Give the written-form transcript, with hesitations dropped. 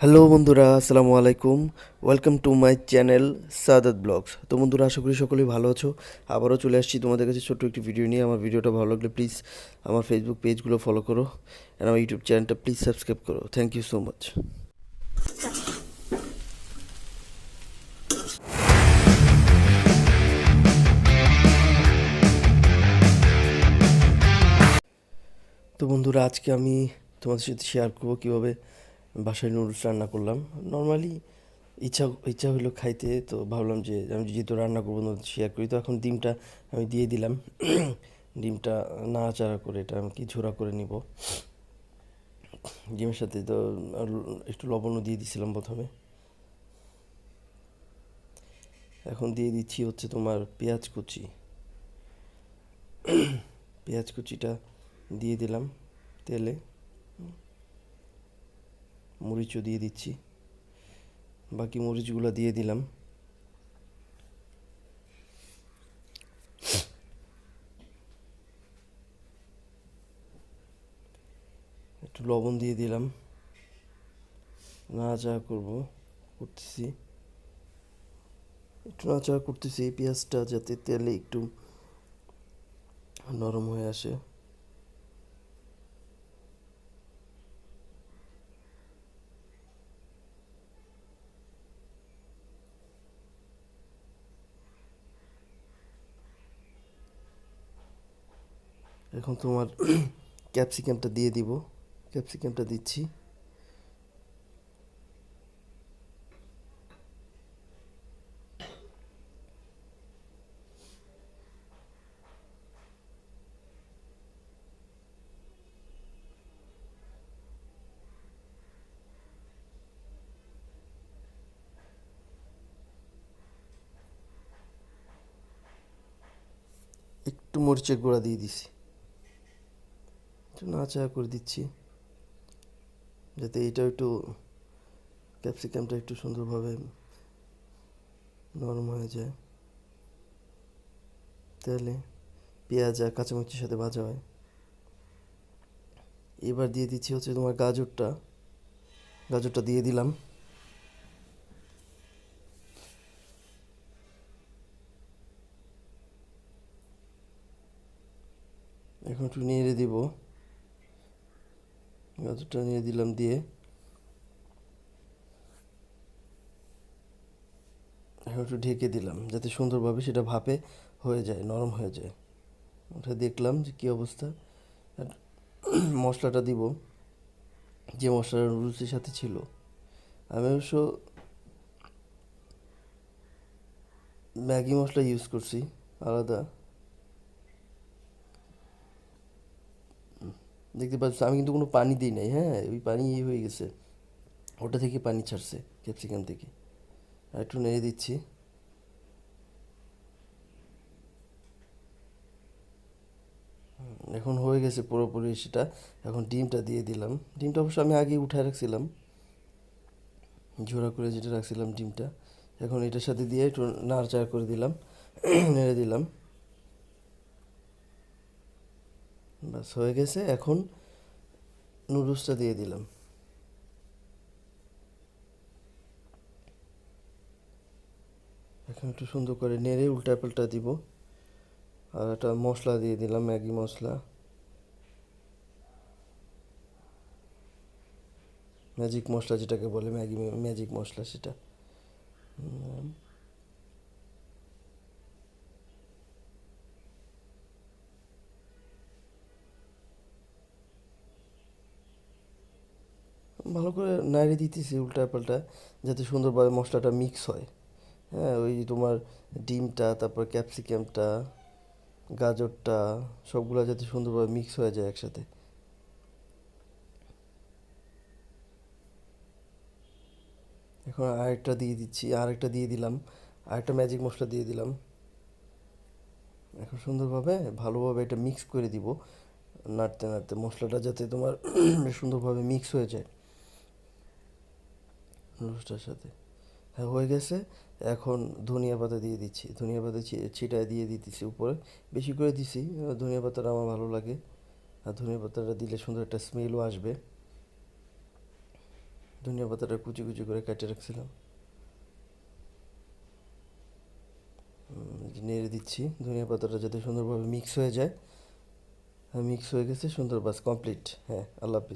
Hello বন্ধুরা, আসসালামু আলাইকুম। Welcome to my channel Sadat blogs. তো বন্ধুরা, আশা করি সকলেই ভালো আছো। আবারও চলে আসছি তোমাদের কাছে ছোট্ট একটি ভিডিও নিয়ে। আমার ভিডিওটা ভালো লাগলে প্লিজ আমার ফেসবুক পেজগুলো ফলো করো, আর আমার ইউটিউব চ্যানেলটা প্লিজ সাবস্ক্রাইব করো। Thank you so much. তো বন্ধুরা, আজকে আমি তোমাদের সাথে শেয়ার করবো কীভাবে বাসায় নুডলস রান্না করলাম। নর্মালি ইচ্ছা ইচ্ছা হলো খাইতে, তো ভাবলাম যে আমি যেহেতু রান্না করবো শেয়ার করি। তো এখন ডিমটা আমি দিয়ে দিলাম। ডিমটা নাড়াচাড়া করে এটা আমি কি ঝোড়া করে নিব। ডিমের সাথে তো একটু লবণও দিয়ে দিছিলাম প্রথমে। এখন দিয়ে দিচ্ছি হচ্ছে তোমার পেঁয়াজ কুচি। পেঁয়াজ কুচিটা দিয়ে দিলাম তেলে। মরিচও দিয়ে দিচ্ছি, বাকি মরিচগুলো দিয়ে দিলাম। একটু লবণ দিয়ে দিলাম, নাড়াচাড়া করতেছি। একটু নাড়াচাড়া করতেছি পেঁয়াজটা যাতে তেলে একটু নরম হয়ে আসে। এখন তোমার ক্যাপসিকামটা দিয়ে দিব। ক্যাপসিকামটা দিচ্ছি। একটু মরিচের গুঁড়া দিয়ে দিছি। একটু নাড়াচাড়া করে দিচ্ছি যাতে এটা একটু ক্যাপসিকামটা একটু সুন্দরভাবে নরম হয়ে যায়, তাহলে পেঁয়াজ আর কাঁচামরিচের সাথে ভাজা হয়। এবার দিয়ে দিচ্ছি হচ্ছে তোমার গাজরটা। গাজরটা দিয়ে দিলাম। এখন একটু নেড়ে দিব। গাজরটা নেড়ে দিলাম, দিয়ে এখন একটু ঢেকে দিলাম যাতে সুন্দরভাবে সেটা ভাপে হয়ে যায়, নরম হয়ে যায়। ওটা দেখলাম যে কী অবস্থা। আর মশলাটা দিব, যে মশলাটা নুডলসের সাথে ছিল। আমি অবশ্য ম্যাগি মশলা ইউজ করছি আলাদা। দেখতে পাচ্ছ আমি কিন্তু কোনো পানি দিই নাই। হ্যাঁ, ওই পানি হয়ে গেছে, ওটা থেকে পানি ছাড়ছে ক্যাপসিকাম থেকে। আর একটু নেড়ে দিচ্ছি। এখন হয়ে গেছে পুরোপুরি সেটা। এখন ডিমটা দিয়ে দিলাম। ডিমটা অবশ্য আমি আগে উঠায় রাখছিলাম, ঝোড়া করে যেটা রাখছিলাম ডিমটা। এখন এটার সাথে দিয়ে একটু নাড়াচাড়া করে দিলাম, নেড়ে দিলাম। বাস হয়ে গেছে। এখন নুডলসটা দিয়ে দিলাম। এখন একটু সুন্দর করে নেড়ে উল্টা পাল্টা দিব। আর একটা মশলা দিয়ে দিলাম, ম্যাগি মশলা, ম্যাজিক মশলা যেটাকে বলে, ম্যাগি ম্যাজিক মশলা সেটা। ভালো করে নাড়িয়ে দিতেছি উল্টা পাল্টা যাতে সুন্দরভাবে মশলাটা মিক্স হয়। হ্যাঁ, ওই তোমার ডিমটা, তারপর ক্যাপসিকামটা, গাজরটা, সবগুলো যাতে সুন্দরভাবে মিক্স হয়ে যায় একসাথে। এখন আরেকটা দিয়ে দিচ্ছি, আরেকটা দিয়ে দিলাম, আরেকটা ম্যাজিক মশলা দিয়ে দিলাম। এখন সুন্দরভাবে ভালোভাবে এটা মিক্স করে দিব, নাড়তে নাড়তে মশলাটা যাতে তোমার সুন্দরভাবে মিক্স হয়ে যায় নুডলসটার সাথে। হ্যাঁ, হয়ে গেছে। এখন ধনিয়া পাতা দিয়ে দিচ্ছি। ধনিয়া পাতা ছিটায় দিয়ে দিতেছি উপরে, বেশি করে দিছি। ধনিয়া পাতাটা আমার ভালো লাগে, আর ধনিয়া পাতাটা দিলে সুন্দর একটা স্মেলও আসবে। ধনিয়া পাতাটা কুচি কুচি করে কেটে রাখছিলাম। এই যে নেড়ে দিচ্ছি ধনিয়া পাতাটা যাতে সুন্দরভাবে মিক্স হয়ে যায়। হ্যাঁ, মিক্স হয়ে গেছে সুন্দর, বাস কমপ্লিট। হ্যাঁ, আল্লাহ হাফিজ।